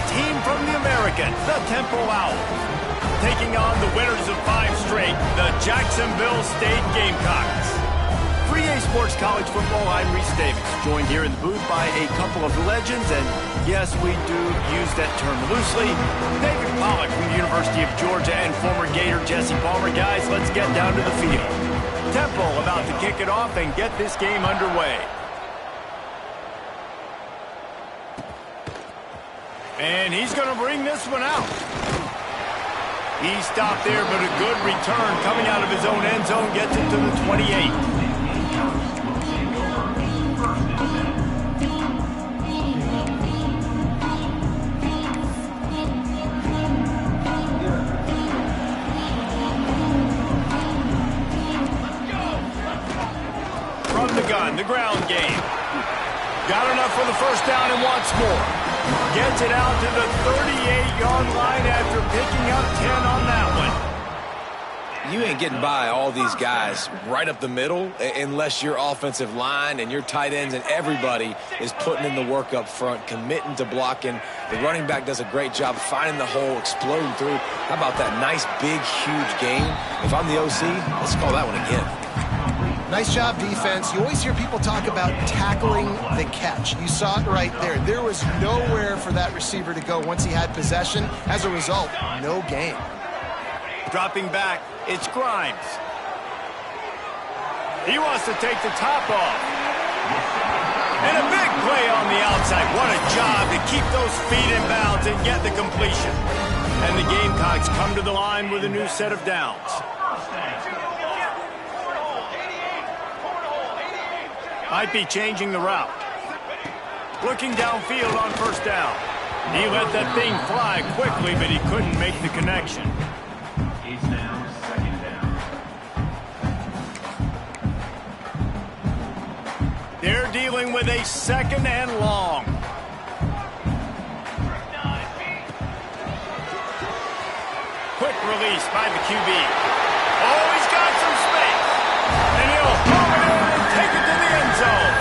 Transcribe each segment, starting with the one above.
team from the American, the Temple Owls, taking on the winners of 5 straight, the Jacksonville State Gamecocks. 3A Sports College Football, I'm Reese Davis, joined here in the booth by a couple of legends, and yes, we do use that term loosely. David Pollock from the University of Georgia and former Gator Jesse Palmer. Guys, let's get down to the field. Temple about to kick it off and get this game underway. And he's going to bring this one out. He stopped there, but a good return coming out of his own end zone gets him to the 28. From the gun, the ground game. Got enough for the first down and wants more. Gets it out to the 38-yard line after picking up 10 on that one. You ain't getting by all these guys right up the middle unless your offensive line and your tight ends and everybody is putting in the work up front, committing to blocking. The running back does a great job finding the hole, exploding through. How about that nice, big, huge gain? If I'm the OC, let's call that one again. Nice job, defense. You always hear people talk about tackling the catch. You saw it right there. There was nowhere for that receiver to go once he had possession. As a result, no gain. Dropping back, it's Grimes. He wants to take the top off. And a big play on the outside. What a job to keep those feet in bounds and get the completion. And the Gamecocks come to the line with a new set of downs. Might be changing the route. Looking downfield on first down. He let that thing fly quickly, but he couldn't make the connection. He's now second down. They're dealing with a second and long. Quick release by the QB. Oh, he's got some space. And he'll throw it in and take it to the end zone.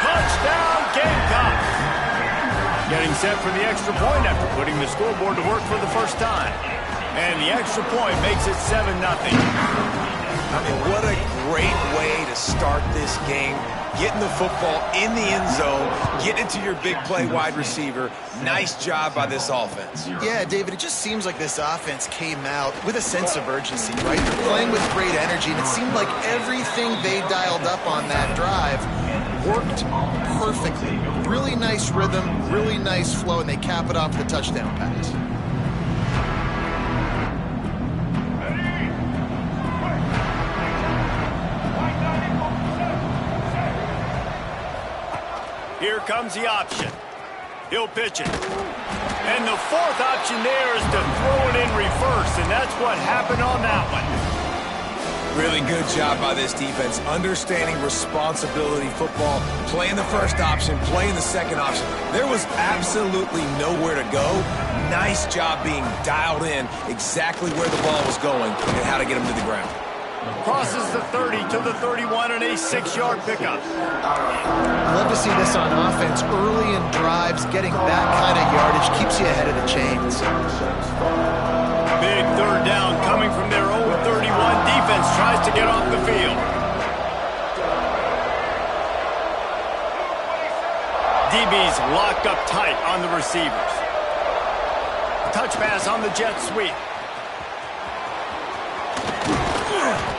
Touchdown, Gamecocks. Getting set for the extra point after putting the scoreboard to work for the first time. And the extra point makes it 7-0. I mean, what a great way to start this game. Getting the football in the end zone, getting it to your big play wide receiver. Nice job by this offense. Yeah, David, it just seems like this offense came out with a sense of urgency, right? They're playing with great energy, and it seemed like everything they dialed up on that drive worked perfectly. Really nice rhythm, really nice flow, and they cap it off with a touchdown pass. Here comes the option. He'll pitch it. And the fourth option there is to throw it in reverse, and that's what happened on that one. Really good job by this defense, understanding responsibility football, playing the first option, playing the second option. There was absolutely nowhere to go. Nice job being dialed in exactly where the ball was going and how to get him to the ground. Crosses the 30 to the 31 and a 6-yard pickup. I love to see this on offense. Early in drives, getting that kind of yardage keeps you ahead of the chains. Big third down coming from their own 31. Defense tries to get off the field. DB's locked up tight on the receivers. Touch pass on the jet sweep.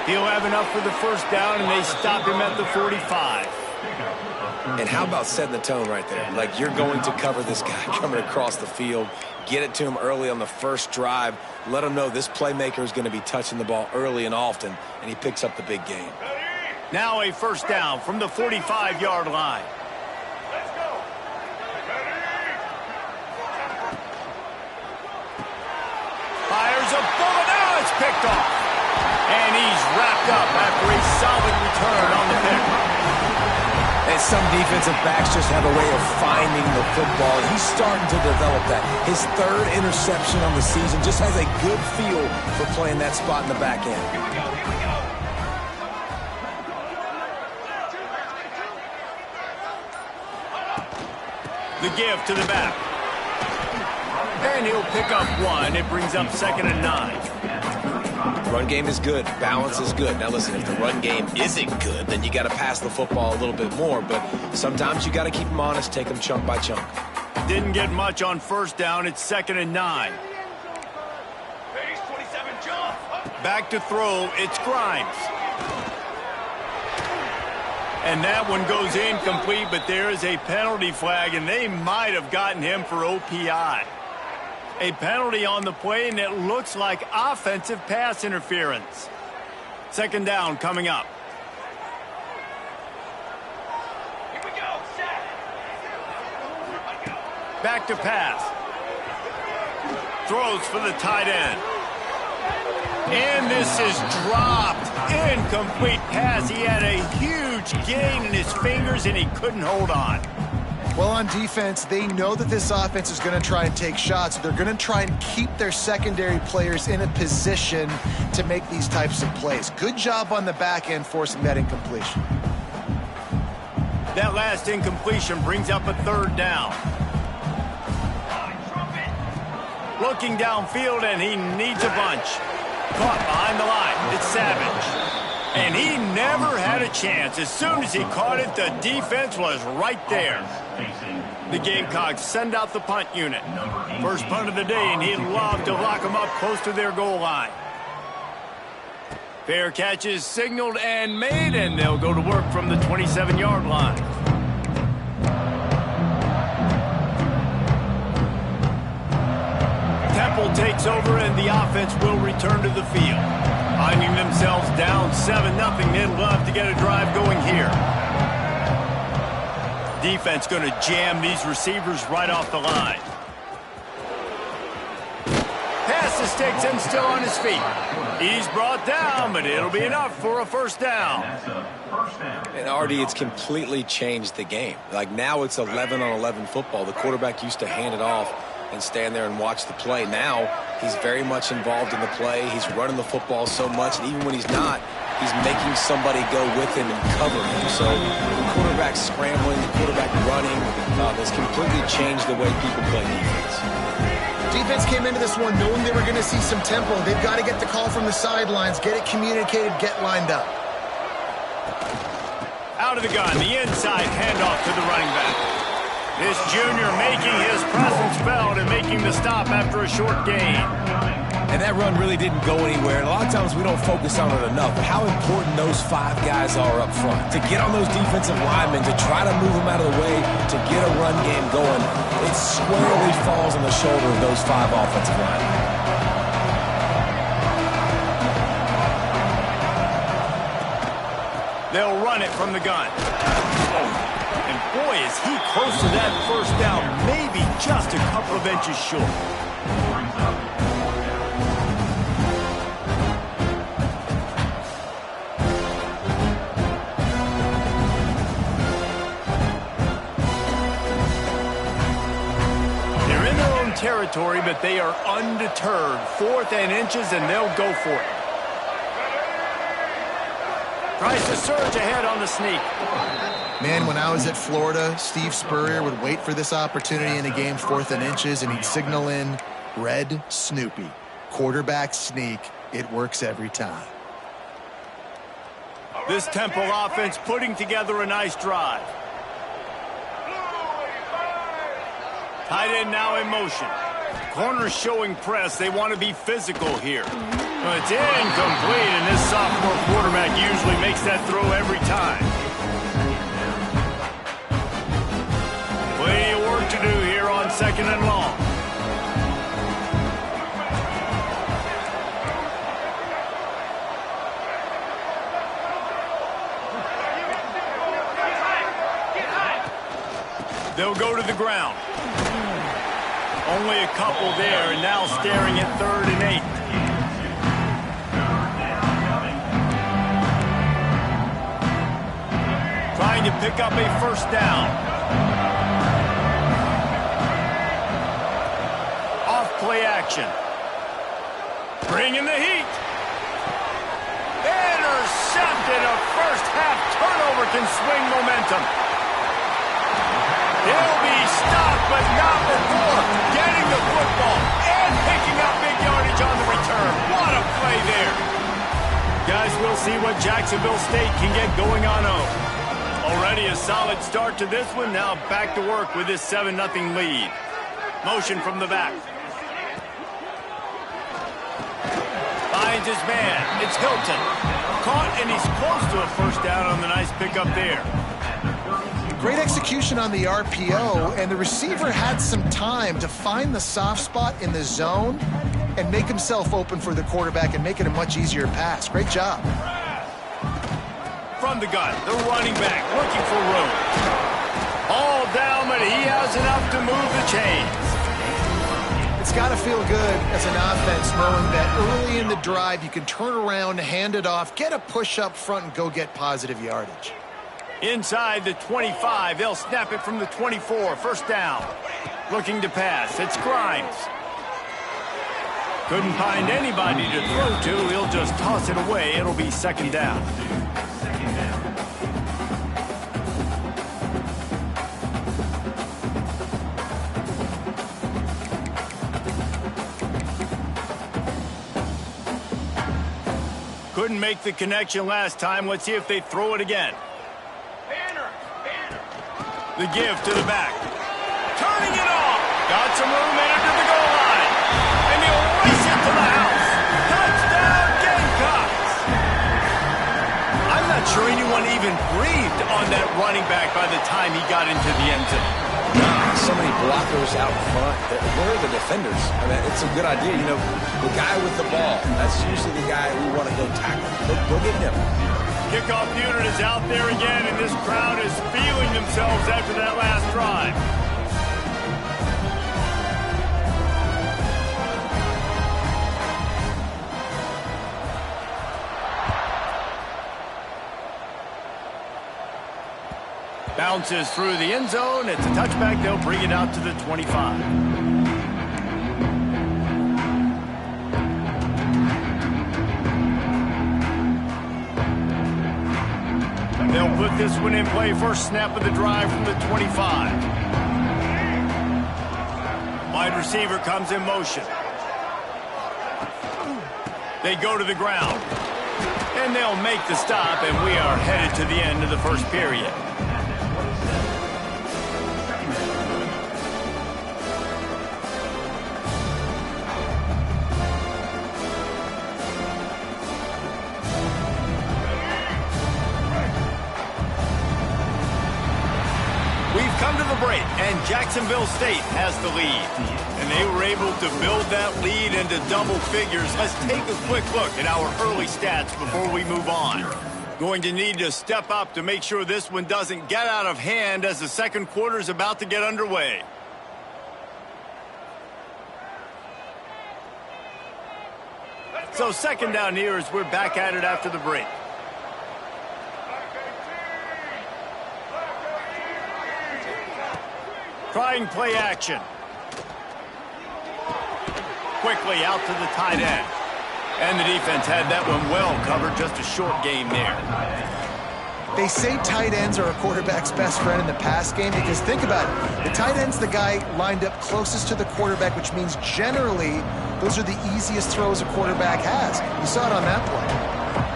He'll have enough for the first down, and they stop him at the 45. And how about setting the tone right there? Like, you're going to cover this guy coming across the field, get it to him early on the first drive, let him know this playmaker is going to be touching the ball early and often, and he picks up the big game. Now a first down from the 45-yard line. Fires a bullet. Now it's picked off. And he's wrapped up after a solid return on the pick. And some defensive backs just have a way of finding the football. He's starting to develop that. His third interception on the season just has a good feel for playing that spot in the back end. The give to the back. And he'll pick up one. It brings up 2nd and 9. Run game is good. Balance is good. Now listen, if the run game isn't good, then you got to pass the football a little bit more. But sometimes you got to keep them honest, take them chunk by chunk. Didn't get much on 1st down. It's 2nd and 9. Back to throw. It's Grimes. And that one goes incomplete, but there is a penalty flag, and they might have gotten him for OPI. A penalty on the play, and it looks like offensive pass interference. 2nd down coming up. Here we go, set. Back to pass. Throws for the tight end. And this is dropped. Incomplete pass. He had a huge gain in his fingers, and he couldn't hold on. Well, on defense, they know that this offense is going to try and take shots. They're going to try and keep their secondary players in a position to make these types of plays. Good job on the back end forcing that incompletion. That last incompletion brings up a 3rd down. Looking downfield, and he needs a bunch. Caught behind the line. It's Savage. And he never had a chance. As soon as he caught it, the defense was right there. The Gamecocks send out the punt unit. First punt of the day, and he'd love to lock them up close to their goal line. Fair catch is signaled and made, and they'll go to work from the 27-yard line. Temple takes over, and the offense will return to the field. Finding themselves down 7-0, they'd love to get a drive going here. Defense going to jam these receivers right off the line. Passes takes him still on his feet. He's brought down, but it'll be enough for a 1st down. And Artie, it's completely changed the game. Like now it's 11-on-11 football. The quarterback used to hand it off and stand there and watch the play. Now he's very much involved in the play. He's running the football so much, and even when he's not, he's making somebody go with him and cover him. So the quarterback scrambling, the quarterback running has completely changed the way people play defense. Defense came into this one knowing they were going to see some tempo. They've got to get the call from the sidelines, get it communicated, get lined up. Out of the gun, the inside handoff to the running back. This junior making his presence felt and making the stop after a short gain. And that run really didn't go anywhere. And a lot of times we don't focus on it enough, but how important those 5 guys are up front. To get on those defensive linemen, to try to move them out of the way, to get a run game going, it squarely falls on the shoulder of those 5 offensive linemen. They'll run it from the gun. And boy, is he close to that 1st down, maybe just a couple of inches short. They're in their own territory, but they are undeterred. 4th and inches, and they'll go for it. Tries to surge ahead on the sneak. Man, when I was at Florida, Steve Spurrier would wait for this opportunity in a game 4th and inches, and he'd signal in Red Snoopy. Quarterback sneak. It works every time. This Temple offense putting together a nice drive. Tight end now in motion. Corners showing press. They want to be physical here. It's incomplete, and this sophomore quarterback usually makes that throw every time. Plenty of work to do here on 2nd and long. They'll go to the ground. Only a couple there, and now staring at 3rd and 8. Trying to pick up a 1st down. Off play action. Bringing the heat. Intercepted. A 1st half turnover can swing momentum. He'll be stopped, but not before getting the football. see what Jacksonville State can get going on home. Already a solid start to this one. Now back to work with this 7-0 lead. Motion from the back. Finds his man. It's Hilton. Caught, and he's close to a first down on the nice pickup there. Great execution on the RPO, and the receiver had some time to find the soft spot in the zone and make himself open for the quarterback and make it a much easier pass. Great job. From the gun, the running back looking for room. All down, but he has enough to move the chains. It's got to feel good as an offense knowing that early in the drive you can turn around, hand it off, get a push up front, and go get positive yardage. Inside the 25, they'll snap it from the 24. First down. Looking to pass. It's Grimes. Couldn't find anybody to throw to. He'll just toss it away. It'll be second down. Couldn't make the connection last time. Let's see if they throw it again. The give to the back. Turning it off. Got some room into the goal line. And he'll race it to the house. Touchdown, Gamecocks. I'm not sure anyone even breathed on that running back by the time he got into the end zone. So many blockers out front. Where are the defenders? I mean, it's a good idea. You know, the guy with the ball, that's usually the guy we want to go tackle. Go get him. Kickoff unit is out there again, and this crowd is feeling themselves after that last drive. Bounces through the end zone. It's a touchback. They'll bring it out to the 25. They'll put this one in play. First snap of the drive from the 25. Wide receiver comes in motion. They go to the ground. And they'll make the stop, and we are headed to the end of the first period. Come to the break, and Jacksonville State has the lead. And they were able to build that lead into double figures. Let's take a quick look at our early stats before we move on. Going to need to step up to make sure this one doesn't get out of hand as the second quarter is about to get underway. So second down here as we're back at it after the break. Trying play action. Quickly out to the tight end. And the defense had that one well covered. Just a short game there. They say tight ends are a quarterback's best friend in the pass game because think about it. The tight end's the guy lined up closest to the quarterback, which means generally those are the easiest throws a quarterback has. You saw it on that play.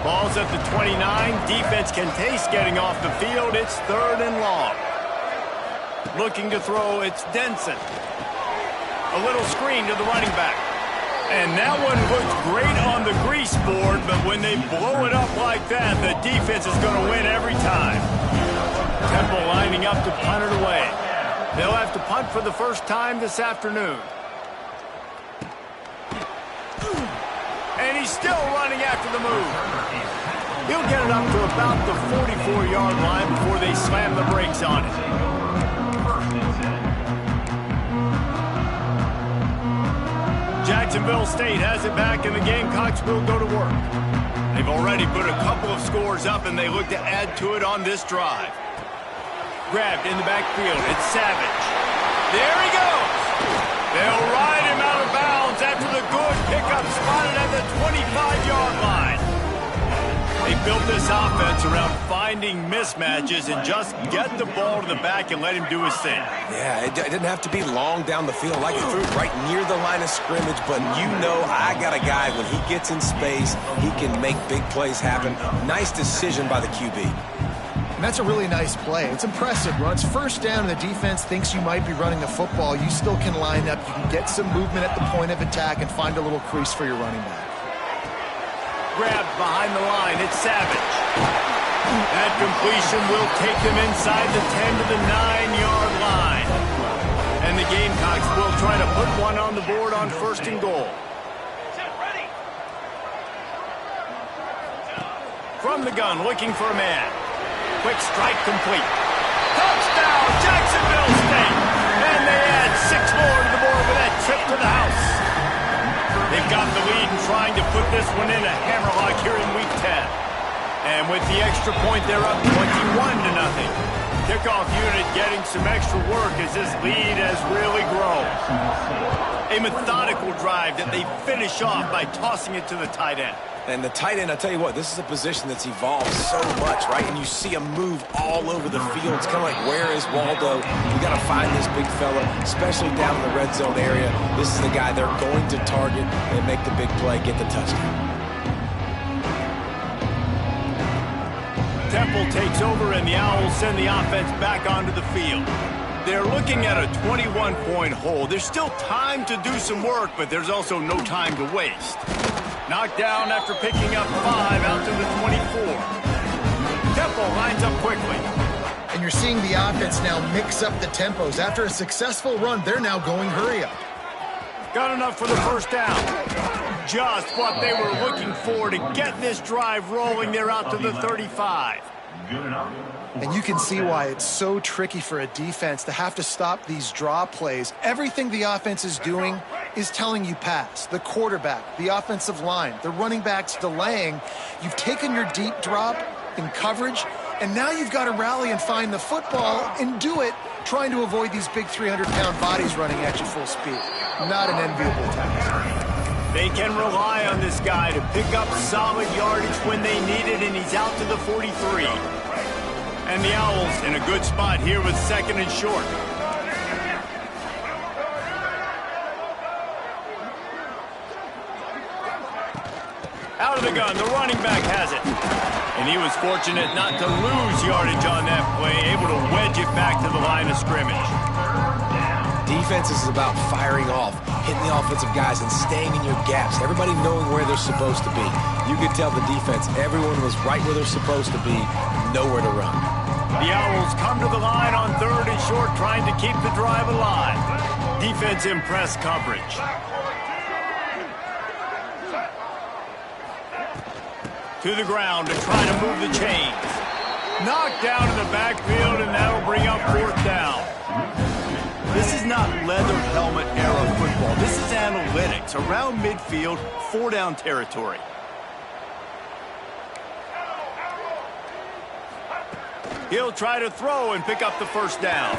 Ball's at the 29. Defense can taste getting off the field. It's third and long. Looking to throw, it's Denson. A little screen to the running back. And that one looked great on the grease board, but when they blow it up like that, the defense is going to win every time. Temple lining up to punt it away. They'll have to punt for the first time this afternoon. And he's still running after the move. He'll get it up to about the 44-yard line before they slam the brakes on it. Jacksonville State has it back, and the Gamecocks will go to work. They've already put a couple of scores up, and they look to add to it on this drive. Grabbed in the backfield. It's Savage. There he goes. They'll ride him out of bounds after the good pickup spotted at the 25-yard line. They built this offense around finding mismatches and just get the ball to the back and let him do his thing. Yeah, it didn't have to be long down the field. Like, he threw it right near the line of scrimmage, but you know I got a guy, when he gets in space, he can make big plays happen. Nice decision by the QB. And that's a really nice play. It's impressive. When it's first down and the defense thinks you might be running the football, you still can line up. You can get some movement at the point of attack and find a little crease for your running back. Grabbed behind the line, it's Savage. That completion will take them inside the 10 to the 9-yard line. And the Gamecocks will try to put one on the board on 1st and goal. From the gun, looking for a man. Quick strike complete. Touchdown, Jacksonville State! And they add 6 more to the board with that trip to the house. They've got the lead and trying to put this one in a hammerlock here in Week 10. And with the extra point, they're up 21-0. Kickoff unit getting some extra work as this lead has really grown. A methodical drive that they finish off by tossing it to the tight end. And the tight end, I'll tell you what, this is a position that's evolved so much, right? And you see him move all over the field. It's kind of like, where is Waldo? We got to find this big fella, especially down in the red zone area. This is the guy they're going to target and make the big play, get the touchdown. Temple takes over, and the Owls send the offense back onto the field. They're looking at a 21-point hole. There's still time to do some work, but there's also no time to waste. Knocked down after picking up 5 out to the 24. Temple lines up quickly. And you're seeing the offense now mix up the tempos. After a successful run, they're now going hurry up. Got enough for the first down. Just what they were looking for to get this drive rolling. They're out to the 35. And you can see why it's so tricky for a defense to have to stop these draw plays. Everything the offense is doing is telling you pass. The quarterback, the offensive line, the running backs delaying. You've taken your deep drop in coverage, and now you've got to rally and find the football and do it trying to avoid these big 300-pound bodies running at you full speed. Not an enviable task. They can rely on this guy to pick up solid yardage when they need it, and he's out to the 43. And the Owls in a good spot here with 2nd and short. Out of the gun, the running back has it. And he was fortunate not to lose yardage on that play, able to wedge it back to the line of scrimmage. Defense is about firing off, hitting the offensive guys, and staying in your gaps. Everybody knowing where they're supposed to be. You could tell the defense, everyone was right where they're supposed to be, nowhere to run. The Owls come to the line on 3rd and short, trying to keep the drive alive. Defense in press coverage. To the ground to try to move the chains. Knocked down in the backfield, and that'll bring up 4th down. This is not leather helmet era football. This is analytics. Around midfield, 4-down territory. He'll try to throw and pick up the first down.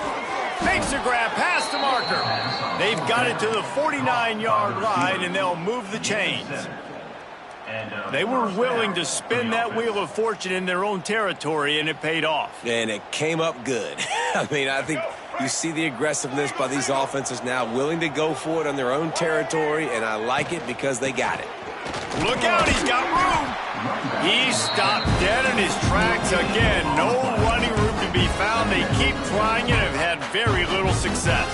Makes a grab past the marker. They've got it to the 49-yard line, and they'll move the chains. They were willing to spin that wheel of fortune in their own territory, and it paid off. And it came up good. I mean, I think you see the aggressiveness by these offenses now, willing to go for it on their own territory, and I like it because they got it. Look out, he's got room. He stopped dead in his tracks again. No running room to be found. They keep trying and have had very little success.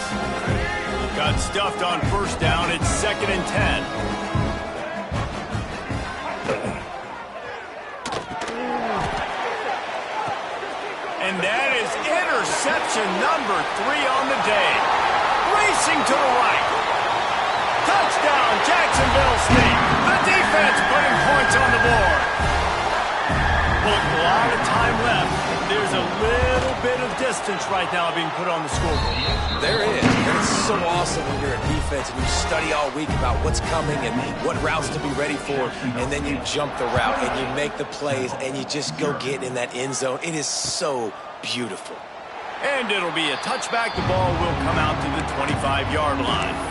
Got stuffed on 1st down. It's 2nd and 10. And that is interception number 3 on the day. Racing to the right. Touchdown, Jacksonville State. The defense putting points on the board. Look, a lot of time left. There's a little bit of distance right now being put on the scoreboard. There is. And it's so awesome when you're a defense and you study all week about what's coming and what routes to be ready for, and then you jump the route and you make the plays and you just go get in that end zone. It is so beautiful. And it'll be a touchback. The ball will come out to the 25-yard line.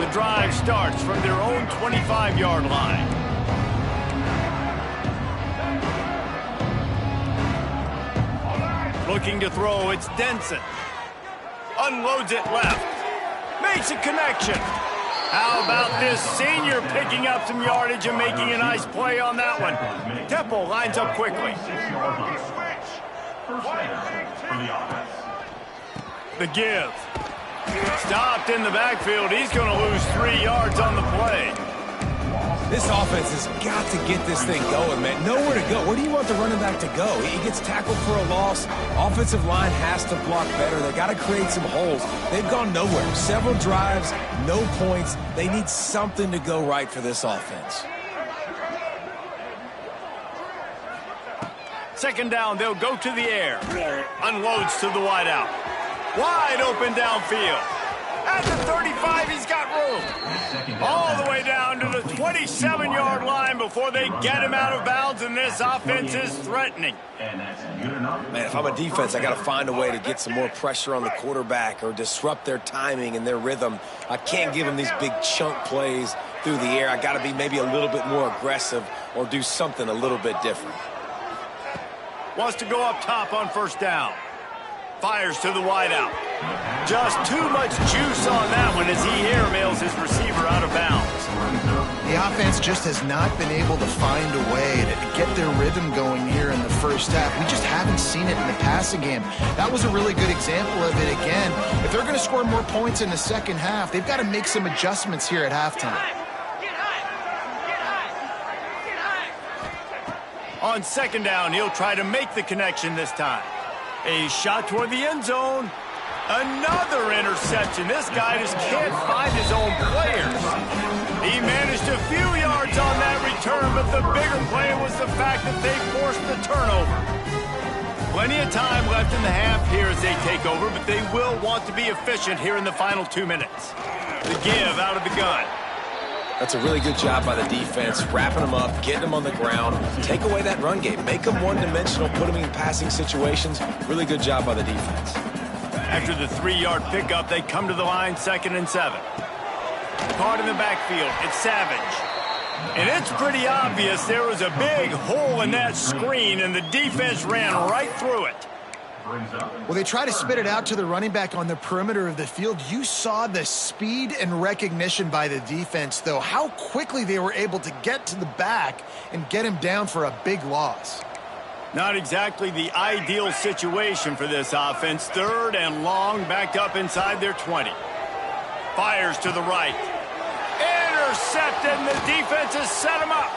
The drive starts from their own 25-yard line. Looking to throw, it's Denson. Unloads it left. Makes a connection. How about this senior picking up some yardage and making a nice play on that one? Temple lines up quickly. The give. Stopped in the backfield. He's going to lose 3 yards on the play. This offense has got to get this thing going, man. Nowhere to go. Where do you want the running back to go? He gets tackled for a loss. Offensive line has to block better. They got to create some holes. They've gone nowhere. Several drives, no points. They need something to go right for this offense. Second down, they'll go to the air. Unloads to the wideout. Wide open downfield. At the 35, he's got room. All the way down to the 27-yard line before they get him out of bounds, and this offense is threatening. Man, if I'm a defense, I got to find a way to get some more pressure on the quarterback or disrupt their timing and their rhythm. I can't give them these big chunk plays through the air. I got to be maybe a little bit more aggressive or do something a little bit different. Wants to go up top on first down. Fires to the wideout. Just too much juice on that one as he airmails his receiver out of bounds. The offense just has not been able to find a way to get their rhythm going here in the first half. We just haven't seen it in the passing game. That was a really good example of it again. If they're going to score more points in the second half, they've got to make some adjustments here at halftime. On second down, he'll try to make the connection this time. A shot toward the end zone. Another interception. This guy just can't find his own players. He managed a few yards on that return, but the bigger play was the fact that they forced the turnover. Plenty of time left in the half here as they take over, but they will want to be efficient here in the final 2 minutes. The give out of the gun. That's a really good job by the defense, wrapping them up, getting them on the ground, take away that run game, make them one-dimensional, put them in passing situations. Really good job by the defense. After the 3-yard pickup, they come to the line 2nd and 7. Caught in the backfield, it's Savage. And it's pretty obvious there was a big hole in that screen, and the defense ran right through it. Well, they try to spit it out to the running back on the perimeter of the field. You saw the speed and recognition by the defense, though, how quickly they were able to get to the back and get him down for a big loss. Not exactly the ideal situation for this offense. 3rd and long, backed up inside their 20. Fires to the right. Intercepted, and the defense has set him up.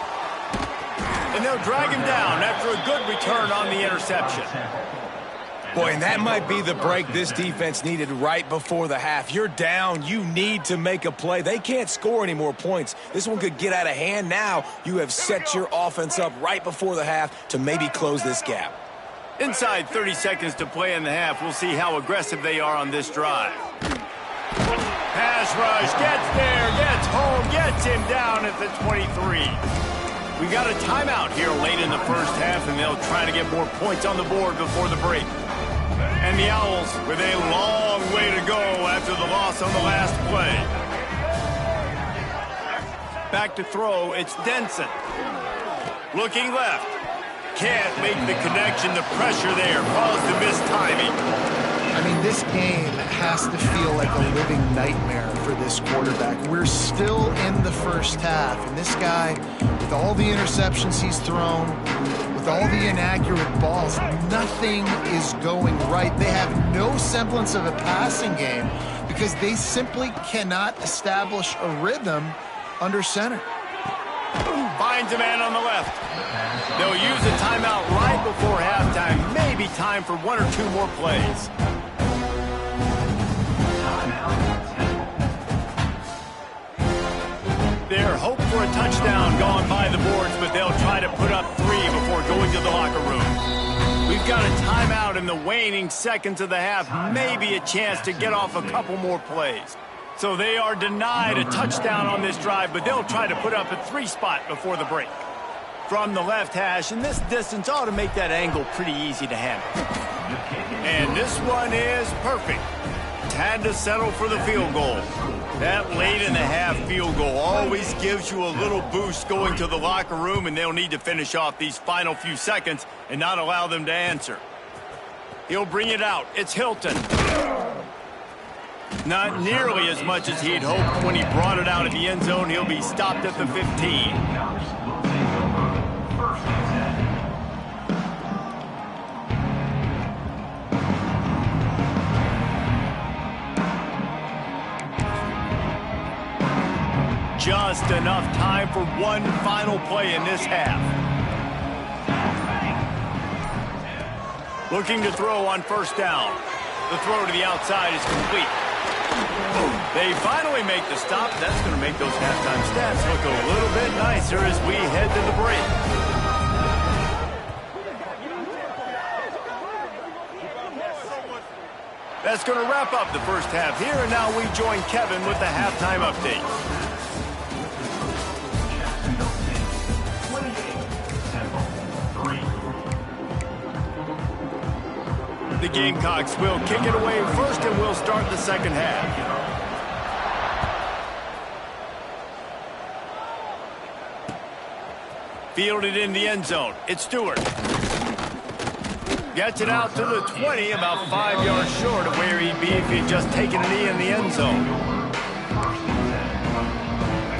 And they'll drag him down after a good return on the interception. Boy, and that might be the break this defense needed right before the half. You're down. You need to make a play. They can't score any more points. This one could get out of hand now. You have set your offense up right before the half to maybe close this gap. Inside 30 seconds to play in the half. We'll see how aggressive they are on this drive. Pass rush, gets there, gets home, gets him down at the 23. We got a timeout here late in the first half, and they'll try to get more points on the board before the break. And the Owls with a long way to go after the loss on the last play. Back to throw, it's Denson. Looking left. Can't make the connection. The pressure there caused the missed timing. I mean, this game has to feel like a living nightmare for this quarterback. We're still in the first half, and this guy, with all the interceptions he's thrown, with all the inaccurate balls, nothing is going right. They have no semblance of a passing game because they simply cannot establish a rhythm under center. Finds a man on the left. They'll use a timeout right before halftime. Maybe time for 1 or 2 more plays. Their hope for a touchdown gone by the boards, but they'll try to put up 3 before going to the locker room. We've got a timeout in the waning seconds of the half. Maybe a chance to get off a couple more plays. So they are denied a touchdown on this drive, but they'll try to put up a 3 spot before the break. From the left hash, and this distance ought to make that angle pretty easy to handle. And this one is perfect. offense had to settle for the field goal. That late-in-the-half field goal always gives you a little boost going to the locker room, and they'll need to finish off these final few seconds and not allow them to answer. He'll bring it out. It's Hilton. Not nearly as much as he'd hoped when he brought it out of the end zone. He'll be stopped at the 15. Just enough time for one final play in this half. Looking to throw on first down. The throw to the outside is complete. They finally make the stop. That's going to make those halftime stats look a little bit nicer as we head to the break. That's going to wrap up the first half here, and now we join Kevin with the halftime update. The Gamecocks will kick it away first, and we'll start the second half. Fielded in the end zone. It's Stewart. Gets it out to the 20, about 5 yards short of where he'd be if he'd just taken a knee in the end zone.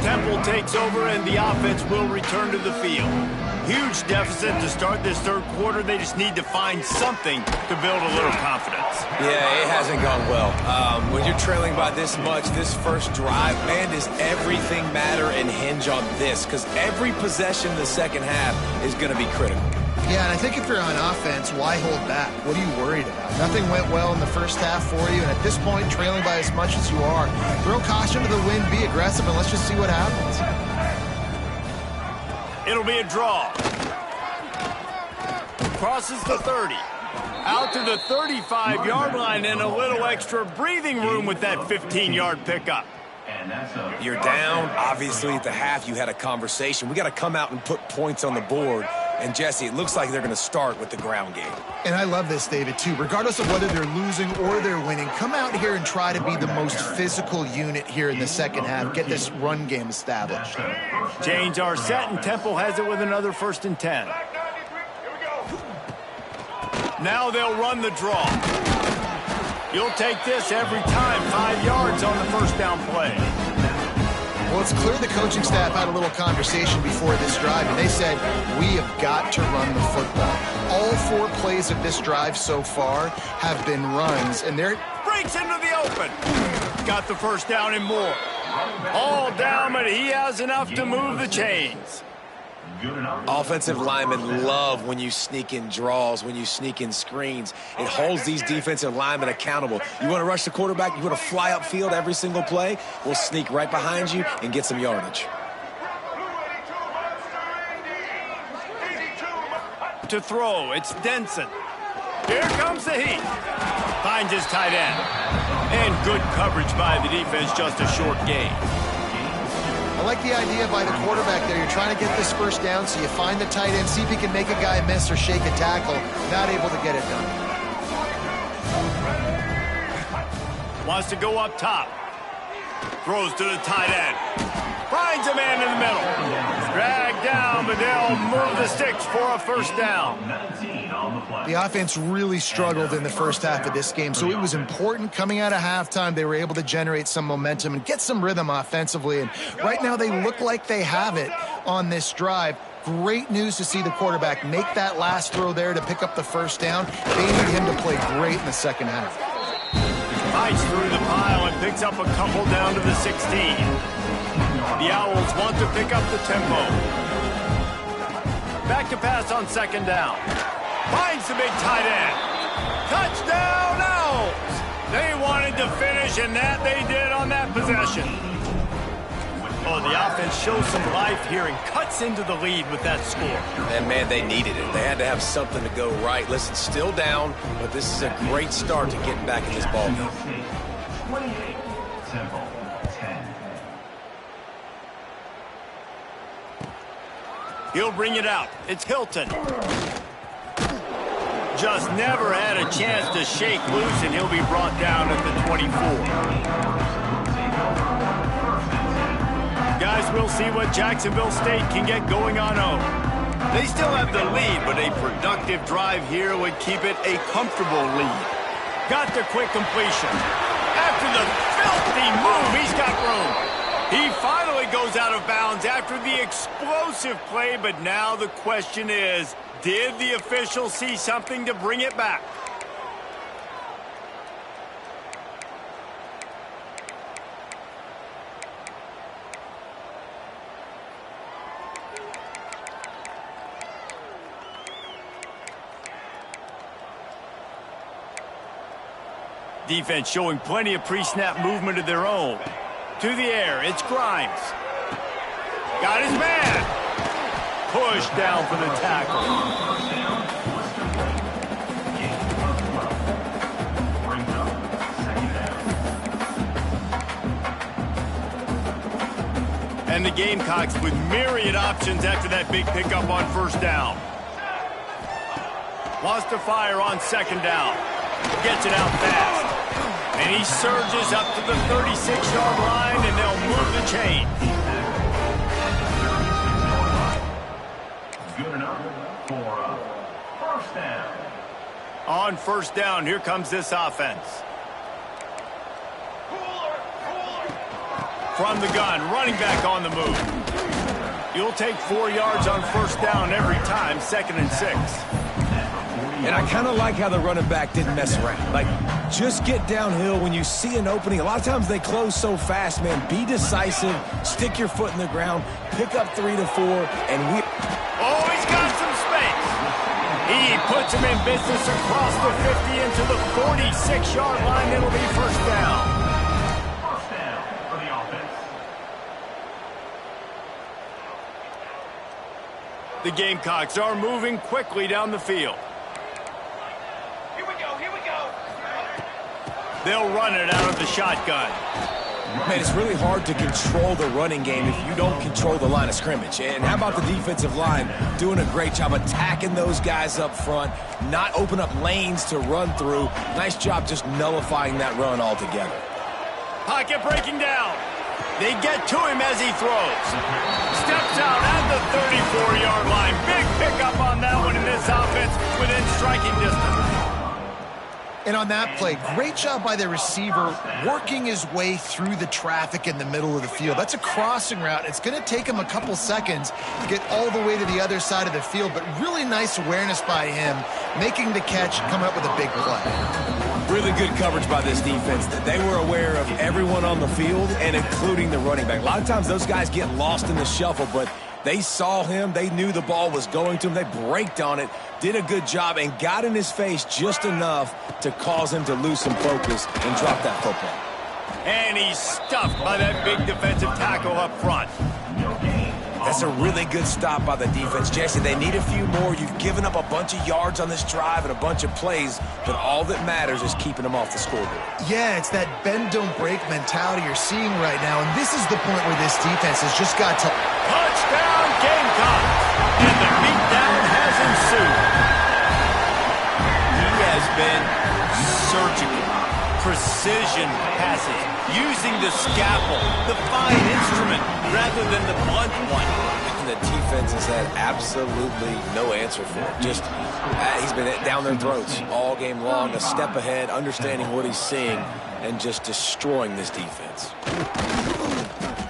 Temple takes over, and the offense will return to the field. Huge deficit to start this third quarter. They just need to find something to build a little confidence. Yeah, it hasn't gone well. When you're trailing by this much, this first drive, man, does everything matter and hinge on this? Because every possession in the second half is going to be critical. Yeah, and I think if you're on offense, why hold back? What are you worried about? Nothing went well in the first half for you, and at this point, trailing by as much as you are, throw caution to the wind, be aggressive, and let's just see what happens. It'll be a draw. Crosses the 30. Out to the 35-yard line, and a little extra breathing room with that 15-yard pickup. You're down. Obviously, at the half, you had a conversation. We got to come out and put points on the board. And, Jesse, it looks like they're going to start with the ground game. And I love this, David, too. Regardless of whether they're losing or they're winning, come out here and try to be the most physical unit here in the second half. Get this run game established. Chains are set, and Temple has it with another 1st and 10. Now they'll run the draw. You'll take this every time. 5 yards on the first down play. Well, it's clear the coaching staff had a little conversation before this drive, and they said, we have got to run the football. All 4 plays of this drive so far have been runs, and they're... Breaks into the open. Got the first down and more. All down, but he has enough to move the chains. Offensive linemen love when you sneak in draws, when you sneak in screens. It holds these defensive linemen accountable. You want to rush the quarterback, you want to fly upfield every single play, we'll sneak right behind you and get some yardage. To throw, it's Denson. Here comes the heat. Finds his tight end. And good coverage by the defense, just a short gain. I like the idea by the quarterback there. You're trying to get this first down, so you find the tight end, see if he can make a guy miss or shake a tackle. Not able to get it done. Wants to go up top. Throws to the tight end. Finds a man in the middle. Dragged down, but they'll move the sticks for a first down. The offense really struggled in the first half of this game, so it was important coming out of halftime. They were able to generate some momentum and get some rhythm offensively, and right now they look like they have it on this drive. Great news to see the quarterback make that last throw there to pick up the first down. They need him to play great in the second half. Fights through the pile and picks up a couple down to the 16. The Owls want to pick up the tempo. Back to pass on second down. Finds the big tight end. Touchdown, Owls! They wanted to finish, and that they did on that possession. Oh, the offense shows some life here and cuts into the lead with that score. And, man, they needed it. They had to have something to go right. Listen, still down, but this is a great start to getting back in this ball game. 28, Temple, 10. He'll bring it out. It's Hilton. just never had a chance to shake loose, and he'll be brought down at the 24. Guys, we'll see what Jacksonville State can get going on home. They still have the lead, but a productive drive here would keep it a comfortable lead. Got the quick completion. After the filthy move, he's got room. He finally goes out of bounds after the explosive play, but now the question is, did the official see something to bring it back? Defense showing plenty of pre-snap movement of their own. To the air, it's Grimes. Got his man. Pushed down for the tackle. And the Gamecocks with myriad options after that big pickup on first down. Wants to fire on second down. Gets it out fast. And he surges up to the 36-yard line, and they'll move the chain. Good enough for first down. On first down, here comes this offense. From the gun, running back on the move. You'll take 4 yards on first down every time, 2nd and 6. And I kind of like how the running back didn't mess around. Like, just get downhill when you see an opening. A lot of times they close so fast, man. Be decisive, stick your foot in the ground, pick up 3 to 4, and we... Oh, he's got some space. He puts him in business across the 50 into the 46-yard line. It'll be first down. First down for the offense. The Gamecocks are moving quickly down the field. They'll run it out of the shotgun. Man, it's really hard to control the running game if you don't control the line of scrimmage. And how about the defensive line doing a great job attacking those guys up front, not open up lanes to run through. Nice job just nullifying that run altogether. Pocket breaking down. They get to him as he throws. Steps out at the 34-yard line. Big pickup on that one in this offense within striking distance. And on that play, great job by the receiver working his way through the traffic in the middle of the field. That's a crossing route. It's going to take him a couple seconds to get all the way to the other side of the field, but really nice awareness by him, making the catch, coming up with a big play. Really good coverage by this defense. They were aware of everyone on the field and including the running back. A lot of times those guys get lost in the shuffle, but they saw him. They knew the ball was going to him. They braked on it, did a good job, and got in his face just enough to cause him to lose some focus and drop that football. And he's stuffed by that big defensive tackle up front. That's a really good stop by the defense. Jesse, they need a few more. You've given up a bunch of yards on this drive and a bunch of plays, but all that matters is keeping them off the scoreboard. Yeah, it's that bend, don't break mentality you're seeing right now, and this is the point where this defense has just got to... Touchdown, Gamecocks! And the beatdown has ensued. He has been surgical. Precision passes, using the scalpel, the fine instrument, rather than the blunt one. And the defense has had absolutely no answer for it. Just, he's been down their throats all game long, a step ahead, understanding what he's seeing, and just destroying this defense.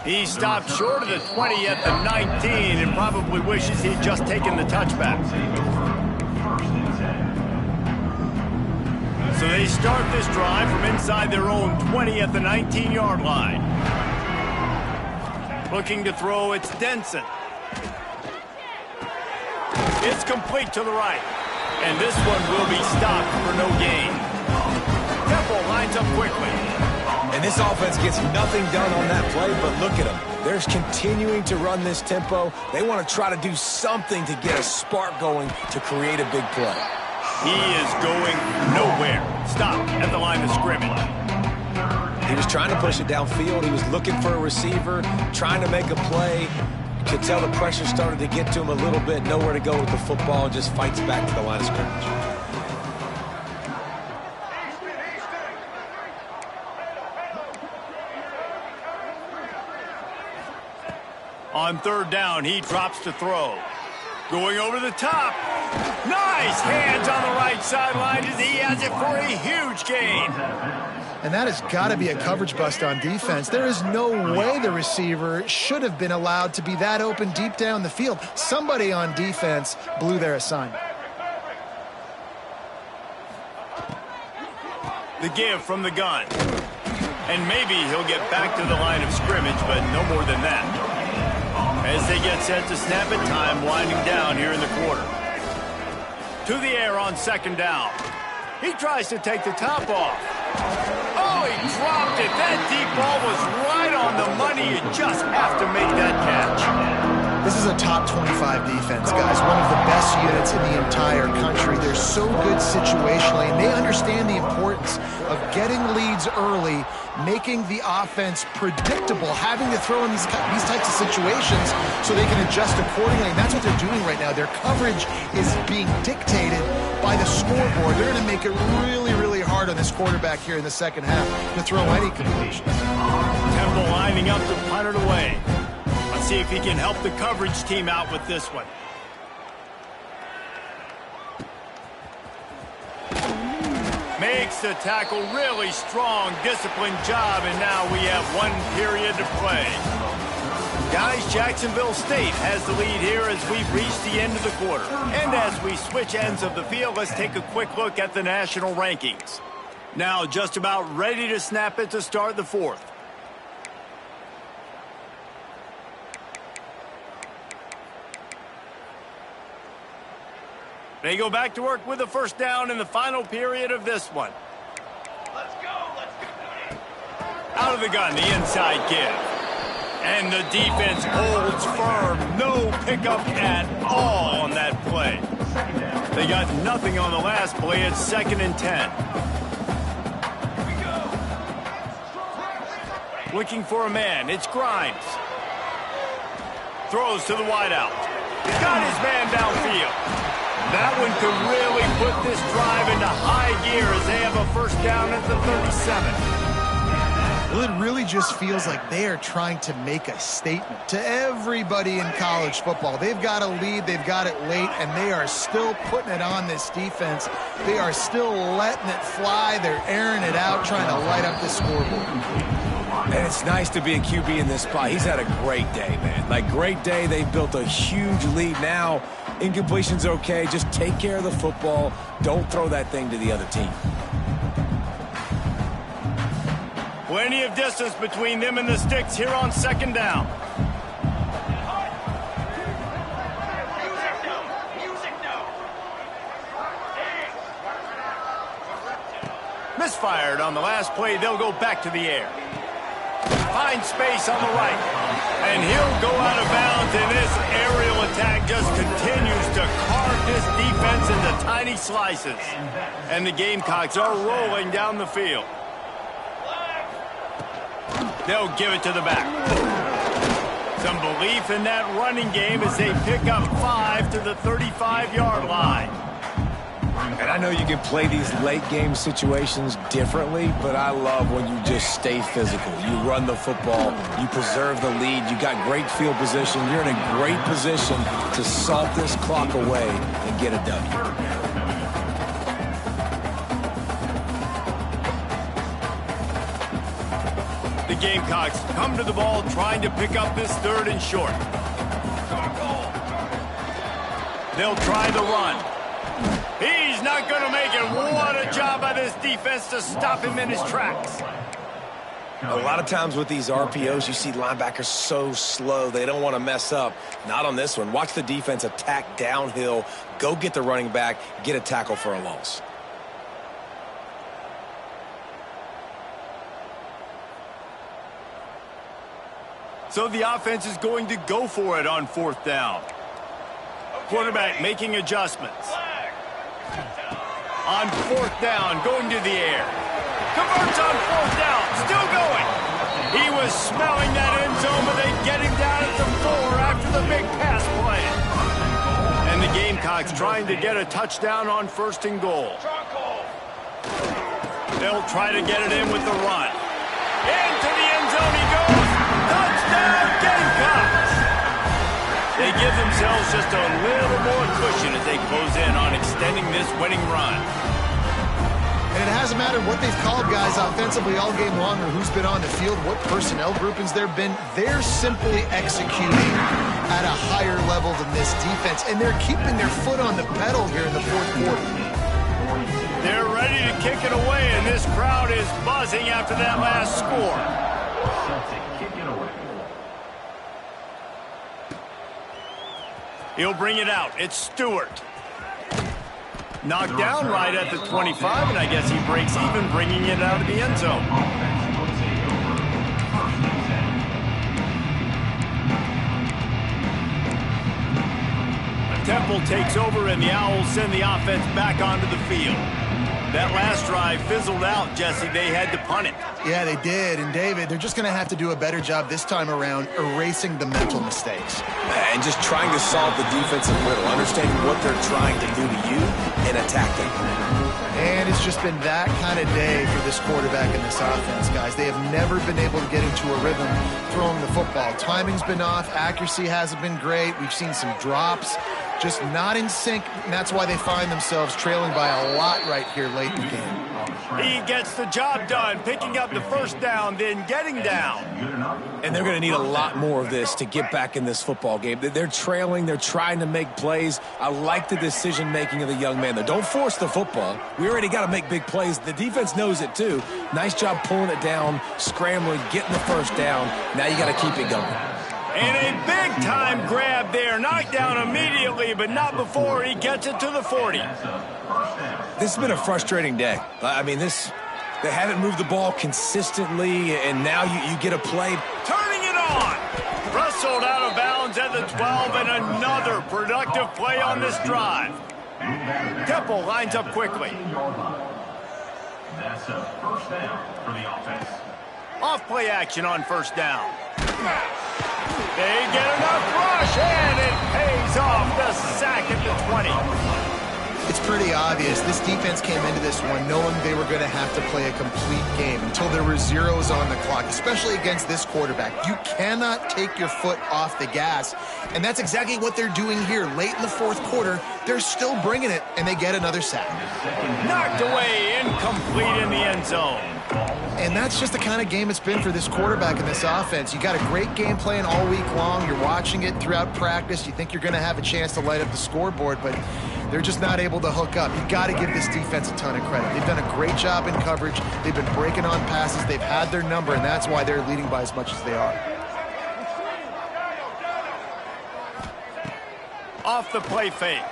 He stopped short of the 20 at the 19 and probably wishes he'd just taken the touchback. So they start this drive from inside their own 20 at the 19-yard line. Looking to throw, it's Denson. It's complete to the right. And this one will be stopped for no gain. Temple lines up quickly. And this offense gets nothing done on that play, but look at them. They're continuing to run this tempo. They want to try to do something to get a spark going to create a big play. He is going nowhere. Stop at the line of scrimmage. He was trying to push it downfield. He was looking for a receiver, trying to make a play. You could tell the pressure started to get to him a little bit. Nowhere to go with the football, and just fights back to the line of scrimmage. On third down, he drops to throw. Going over the top. Nice hands on the right sideline as he has it for a huge gain. And that has got to be a coverage bust on defense. There is no way the receiver should have been allowed to be that open deep down the field. Somebody on defense blew their assignment. The give from the gun. And maybe he'll get back to the line of scrimmage, but no more than that. As they get set to snap it, time winding down here in the quarter. To the air on second down. He tries to take the top off. Oh, he dropped it. That deep ball was right on the money. You just have to make that catch. This is a top 25 defense, guys. One of the best units in the entire country. They're so good situationally, and they understand the importance of getting leads early, making the offense predictable, having to throw in these types of situations so they can adjust accordingly. And that's what they're doing right now. Their coverage is being dictated by the scoreboard. They're going to make it really, really hard on this quarterback here in the second half to throw any completions. Temple lining up to punt it away. Let's see if he can help the coverage team out with this one. Makes the tackle, really strong, disciplined job, and now we have 1 period to play. Guys, Jacksonville State has the lead here as we've reached the end of the quarter. And as we switch ends of the field, let's take a quick look at the national rankings. Now just about ready to snap it to start the fourth. They go back to work with a first down in the final period of this one. Let's go, let's go. Out of the gun, the inside give. And the defense holds firm. No pickup at all on that play. They got nothing on the last play. It's 2nd and 10. Looking for a man. It's Grimes. Throws to the wideout. Got his man downfield. That one could really put this drive into high gear as they have a first down at the 37. Well, it really just feels like they are trying to make a statement to everybody in college football. They've got a lead, they've got it late, and they are still putting it on this defense. They are still letting it fly. They're airing it out, trying to light up the scoreboard. And it's nice to be a QB in this spot. He's had a great day, man. Like, great day. They've built a huge lead now. Incompletion's okay. Just take care of the football. Don't throw that thing to the other team. Plenty of distance between them and the sticks here on second down. Misfired on the last play. They'll go back to the air. Find space on the right. And he'll go out of bounds, and this aerial attack just continues to carve this defense into tiny slices. And the Gamecocks are rolling down the field. They'll give it to the back. Some belief in that running game as they pick up 5 to the 35-yard line. And I know you can play these late-game situations differently, but I love when you just stay physical. You run the football. You preserve the lead. You got great field position. You're in a great position to salt this clock away and get a W. The Gamecocks come to the ball trying to pick up this 3rd and short. They'll try the run. He's not going to make it. What a job by this defense to stop him in his tracks. A lot of times with these RPOs, you see linebackers so slow, they don't want to mess up. Not on this one. Watch the defense attack downhill, go get the running back, get a tackle for a loss. So the offense is going to go for it on 4th down. Quarterback making adjustments. On 4th down, going to the air. Converts on 4th down, still going. He was smelling that end zone, but they get him down at the 4 after the big pass play. And the Gamecocks trying to get a touchdown on 1st and goal. They'll try to get it in with the run. Into the end zone he goes. Touchdown, Gamecocks! They give themselves just a little more cushion as they close in on extending this winning run. And it hasn't mattered what they've called guys offensively all game long or who's been on the field, what personnel groupings there have been. They're simply executing at a higher level than this defense, and they're keeping their foot on the pedal here in the fourth quarter. They're ready to kick it away, and this crowd is buzzing after that last score. He'll bring it out. It's Stewart. Knocked down right at the 25, and I guess he breaks even, bringing it out of the end zone. Temple takes over, and the Owls send the offense back onto the field. That last drive fizzled out, Jesse. They had to punt it. Yeah, they did. And, David, they're just going to have to do a better job this time around erasing the mental mistakes. And just trying to solve the defensive riddle, understanding what they're trying to do to you and attacking. And it's just been that kind of day for this quarterback and this offense, guys. They have never been able to get into a rhythm throwing the football. Timing's been off. Accuracy hasn't been great. We've seen some drops. Just not in sync, and that's why they find themselves trailing by a lot right here late in the game. He gets the job done, picking up the first down, then getting down. And they're going to need a lot more of this to get back in this football game. They're trailing. They're trying to make plays. I like the decision-making of the young man, though. Don't force the football. We already got to make big plays. The defense knows it, too. Nice job pulling it down, scrambling, getting the first down. Now you got to keep it going. And a big-time grab there. Knocked down immediately, but not before he gets it to the 40. This has been a frustrating day. I mean, they haven't moved the ball consistently, and now you get a play. Turning it on. Wrestled out of bounds at the 12, and another productive play on this drive. Temple lines up quickly. That's a first down for the offense. Off play action on first down. They get enough rush, and it pays off. The sack at the 20. It's pretty obvious. This defense came into this one knowing they were going to have to play a complete game until there were zeros on the clock, especially against this quarterback. You cannot take your foot off the gas, and that's exactly what they're doing here. Late in the fourth quarter, they're still bringing it, and they get another sack. Knocked away, incomplete in the end zone. And that's just the kind of game it's been for this quarterback and this offense. You got a great game plan all week long. You're watching it throughout practice. You think you're going to have a chance to light up the scoreboard, but they're just not able to hook up. You got to give this defense a ton of credit. They've done a great job in coverage. They've been breaking on passes. They've had their number, and that's why they're leading by as much as they are. Off the play fake.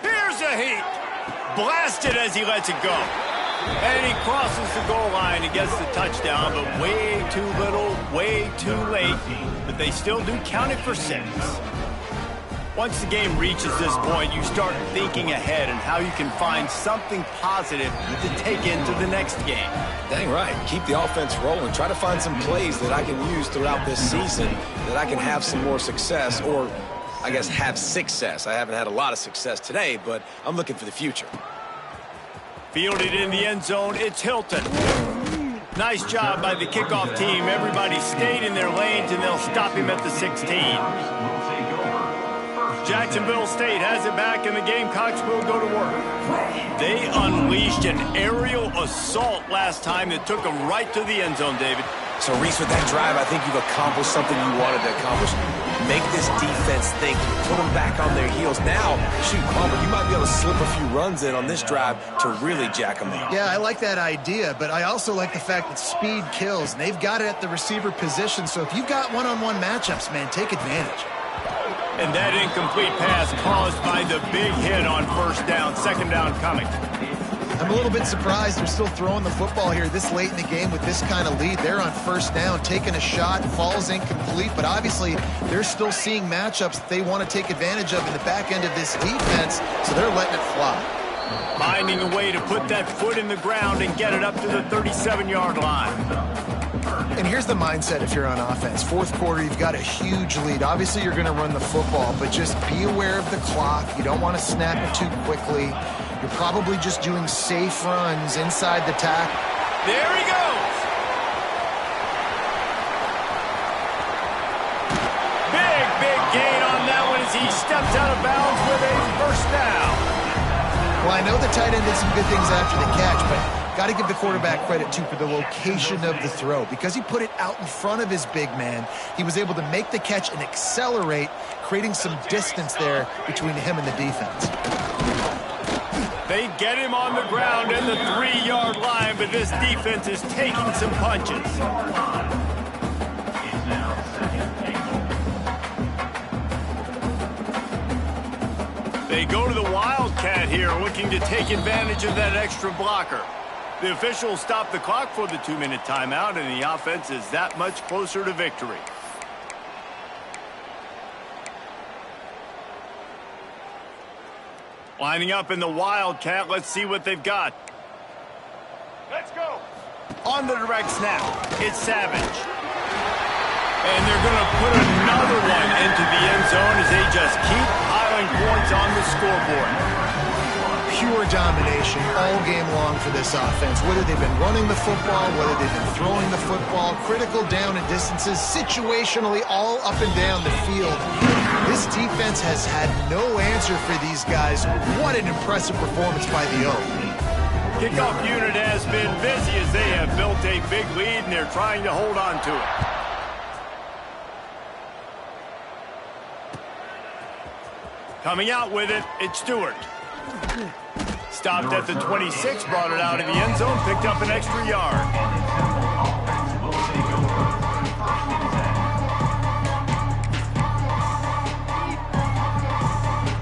Here's a heat. Blasted as he lets it go. And he crosses the goal line and gets the touchdown, but way too little, way too late. But they still do count it for 6. Once the game reaches this point, you start thinking ahead and how you can find something positive to take into the next game. Dang right. Keep the offense rolling. Try to find some plays that I can use throughout this season that I can have some more success, or I guess have success. I haven't had a lot of success today, but I'm looking for the future. Fielded in the end zone, it's Hilton. Nice job by the kickoff team. Everybody stayed in their lanes, and they'll stop him at the 16. Jacksonville State has it back, and the Gamecocks will go to work. They unleashed an aerial assault last time that took them right to the end zone, David. So, Reese, with that drive, I think you've accomplished something you wanted to accomplish. Make this defense think. Put them back on their heels. Now, shoot, Palmer, you might be able to slip a few runs in on this drive to really jack them up. Yeah, I like that idea, but I also like the fact that speed kills, and they've got it at the receiver position. So if you've got one-on-one matchups, man, take advantage. And that incomplete pass caused by the big hit on first down. Second down coming. I'm a little bit surprised they're still throwing the football here this late in the game with this kind of lead. They're on first down, taking a shot, falls incomplete, but obviously they're still seeing matchups that they want to take advantage of in the back end of this defense, so they're letting it fly. Finding a way to put that foot in the ground and get it up to the 37-yard line. And here's the mindset if you're on offense. Fourth quarter, you've got a huge lead. Obviously, you're going to run the football, but just be aware of the clock. You don't want to snap it too quickly. You're probably just doing safe runs inside the tackle. There he goes. Big gain on that one as Well, I know the tight end did some good things after the catch, but got to give the quarterback credit, too, for the location of the throw. Because he put it out in front of his big man, he was able to make the catch and accelerate, creating some distance there between him and the defense. They get him on the ground in the 3-yard line, but this defense is taking some punches. They go to the Wildcat here, looking to take advantage of that extra blocker. The officials stop the clock for the 2-minute timeout, and the offense is that much closer to victory. Lining up in the Wildcat, let's see what they've got. Let's go. On the direct snap, it's Savage. And they're going to put another one into the end zone as they just keep piling points on the scoreboard. Pure domination all game long for this offense. Whether they've been running the football, whether they've been throwing the football, critical down and distances, situationally all up and down the field. This defense has had no answer for these guys. What an impressive performance by the O. Kickoff unit has been busy as they have built a big lead and they're trying to hold on to it. Coming out with it, it's Stewart. Stopped at the 26, brought it out of the end zone, picked up an extra yard.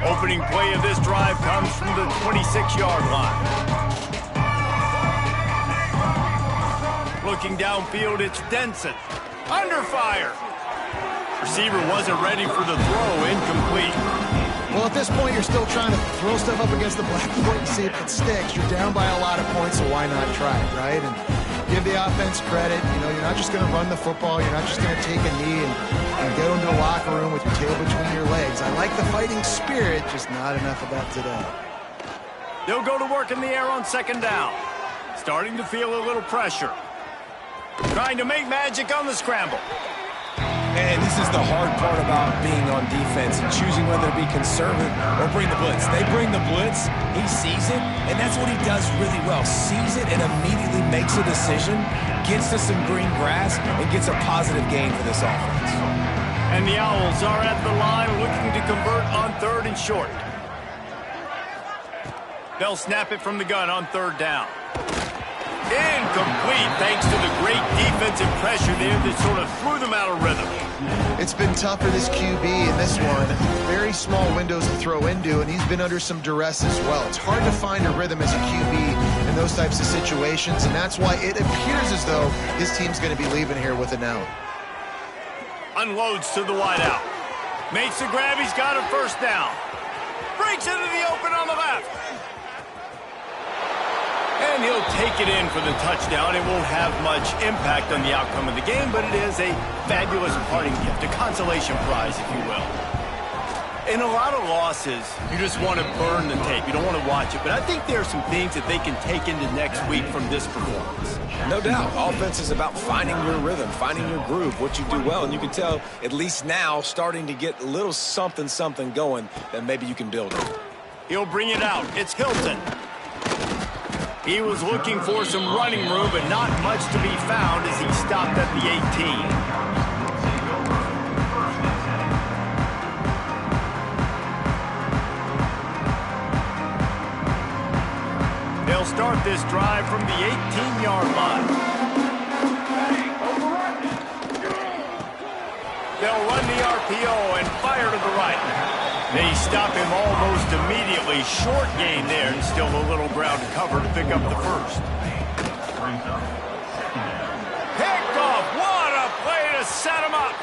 Opening play of this drive comes from the 26-yard line. Looking downfield, it's Denson. Under fire. Receiver wasn't ready for the throw, incomplete. Well, at this point, you're still trying to throw stuff up against the blackboard and see if it sticks. You're down by a lot of points, so why not try it, right? And give the offense credit. You know, you're not just going to run the football. You're not just going to take a knee and go into the locker room with your tail between your legs. I like the fighting spirit, just not enough of that today. They'll go to work in the air on second down. Starting to feel a little pressure. Trying to make magic on the scramble. And this is the hard part about being on defense and choosing whether to be conservative or bring the blitz. They bring the blitz, he sees it, and that's what he does really well. Sees it and immediately makes a decision, gets to some green grass, and gets a positive gain for this offense. And the Owls are at the line looking to convert on 3rd and short. They'll snap it from the gun on 3rd down. Incomplete thanks to the great defensive pressure there that sort of threw them out of rhythm. It's been tough for this QB in this one. Very small windows to throw into, and he's been under some duress as well. It's hard to find a rhythm as a QB in those types of situations, and that's why it appears as though his team's going to be leaving here with an L. Unloads to the wideout. Makes the grab, he's got a 1st down. Breaks into the open on the left. And he'll take it in for the touchdown. It won't have much impact on the outcome of the game, but it is a fabulous parting gift, a consolation prize, if you will. In a lot of losses, you just want to burn the tape. You don't want to watch it. But I think there are some things that they can take into next week from this performance. No doubt. Offense is about finding your rhythm, finding your groove, what you do well. And you can tell, at least now, starting to get a little something going that maybe you can build on. He'll bring it out. It's Hilton. He was looking for some running room, but not much to be found as he stopped at the 18. They'll start this drive from the 18-yard line. They'll run the RPO and fire to the right. They stop him almost immediately. Short gain there, and still a little ground to cover to pick up the 1st. Picked off. What a play to set him up.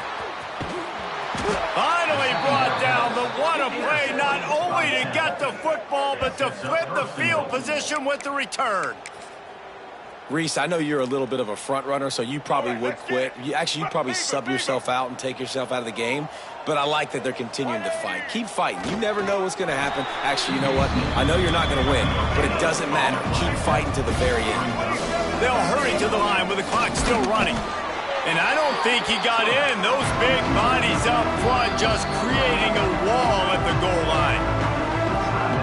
Finally brought down, but what a play not only to get the football, but to flip the field position with the return. Reese, I know you're a little bit of a front runner, so you probably would quit. You'd probably sub yourself out and take yourself out of the game. But I like that they're continuing to fight. Keep fighting. You never know what's going to happen. Actually, you know what? I know you're not going to win, but it doesn't matter. Keep fighting to the very end. They'll hurry to the line with the clock still running. And I don't think he got in. Those big bodies up front just creating a wall at the goal line.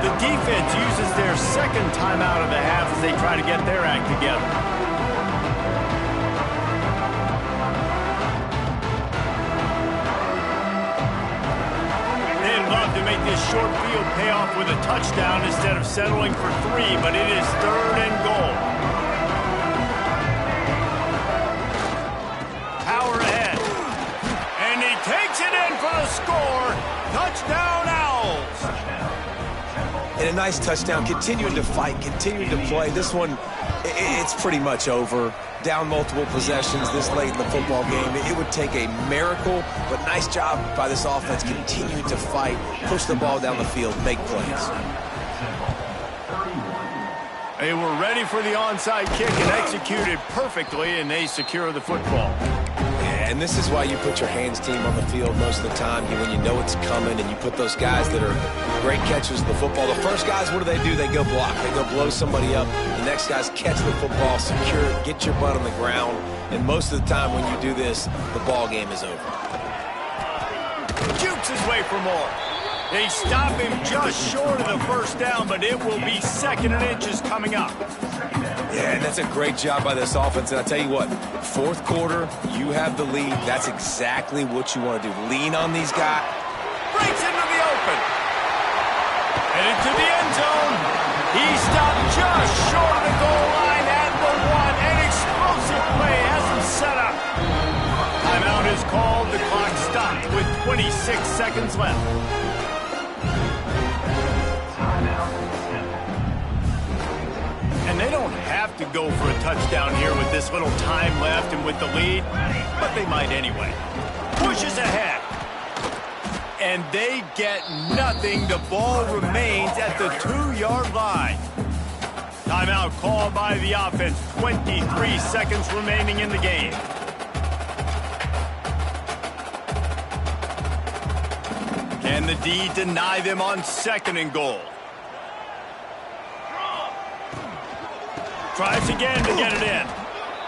The defense uses their second timeout of the half as they try to get their act together. They'd love to make this short field pay off with a touchdown instead of settling for 3, but it is 3rd and goal. Power ahead. And he takes it in for the score. Touchdown, Owls. And a nice touchdown, continuing to fight, continuing to play. This one, it's pretty much over. Down multiple possessions this late in the football game. It would take a miracle, but nice job by this offense continuing to fight, push the ball down the field, make plays. They were ready for the onside kick and executed perfectly, and they secure the football. And this is why you put your hands team on the field most of the time, when you know it's coming, and you put those guys that are great catchers of the football. The first guys, what do? They go block. They go blow somebody up. The next guys catch the football, secure it, get your butt on the ground. And most of the time when you do this, the ball game is over. Jukes his way for more. They stop him just short of the first down, but it will be 2nd and inches coming up. Yeah, and that's a great job by this offense. And I tell you what, 4th quarter, you have the lead. That's exactly what you want to do. Lean on these guys. Breaks into the open. And into the end zone. He stopped just short of the goal line at the 1. An explosive play has him set up. Timeout is called. The clock stopped with 26 seconds left. And they don't have to go for a touchdown here with this little time left and with the lead, but they might anyway. Pushes ahead. And they get nothing. The ball remains at the 2-yard line. Timeout called by the offense. 23 seconds remaining in the game. Can the D deny them on 2nd and goal? Tries again to get it in.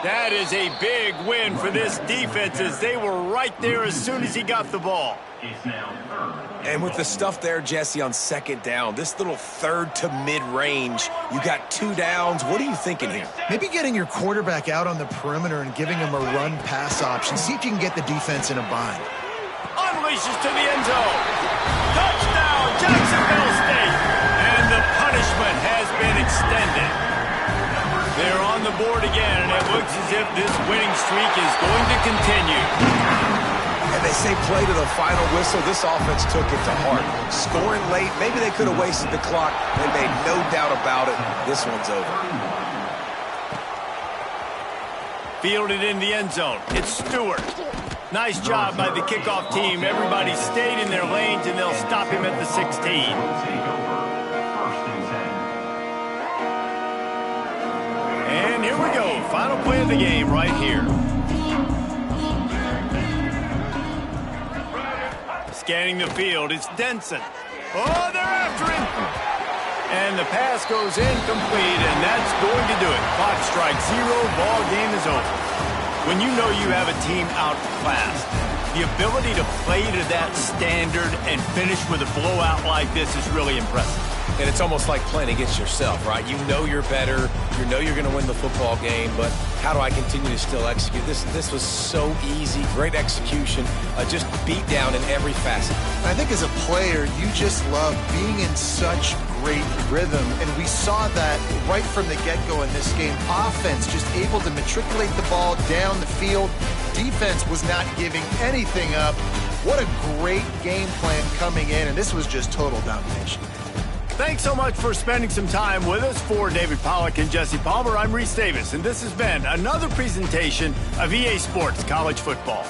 That is a big win for this defense as they were right there as soon as he got the ball. And with the stuff there, Jesse, on 2nd down, this little 3rd to mid-range, you got 2 downs. What are you thinking here? Maybe getting your quarterback out on the perimeter and giving him a run-pass option. See if you can get the defense in a bind. Unleashes to the end zone. Touchdown, Jacksonville State. And the punishment has been extended. They're on the board again, and it looks as if this winning streak is going to continue. And they say play to the final whistle. This offense took it to heart. Scoring late, maybe they could have wasted the clock. They made no doubt about it. This one's over. Fielded in the end zone. It's Stewart. Nice job by the kickoff team. Everybody stayed in their lanes, and they'll stop him at the 16. And here we go. Final play of the game right here. Scanning the field, it's Denson. Oh, they're after him. And the pass goes incomplete, and that's going to do it. Clock strikes 0, ball game is over. When you know you have a team outclassed, the ability to play to that standard and finish with a blowout like this is really impressive. And it's almost like playing against yourself, right? You know you're better. You know you're going to win the football game, but how do I continue to still execute? This was so easy. Great execution. Just beat down in every facet. I think as a player, you just love being in such great rhythm, and we saw that right from the get-go in this game. Offense just able to matriculate the ball down the field. Defense was not giving anything up. What a great game plan coming in, and this was just total domination. Thanks so much for spending some time with us. For David Pollack and Jesse Palmer, I'm Reese Davis, and this has been another presentation of EA Sports College Football.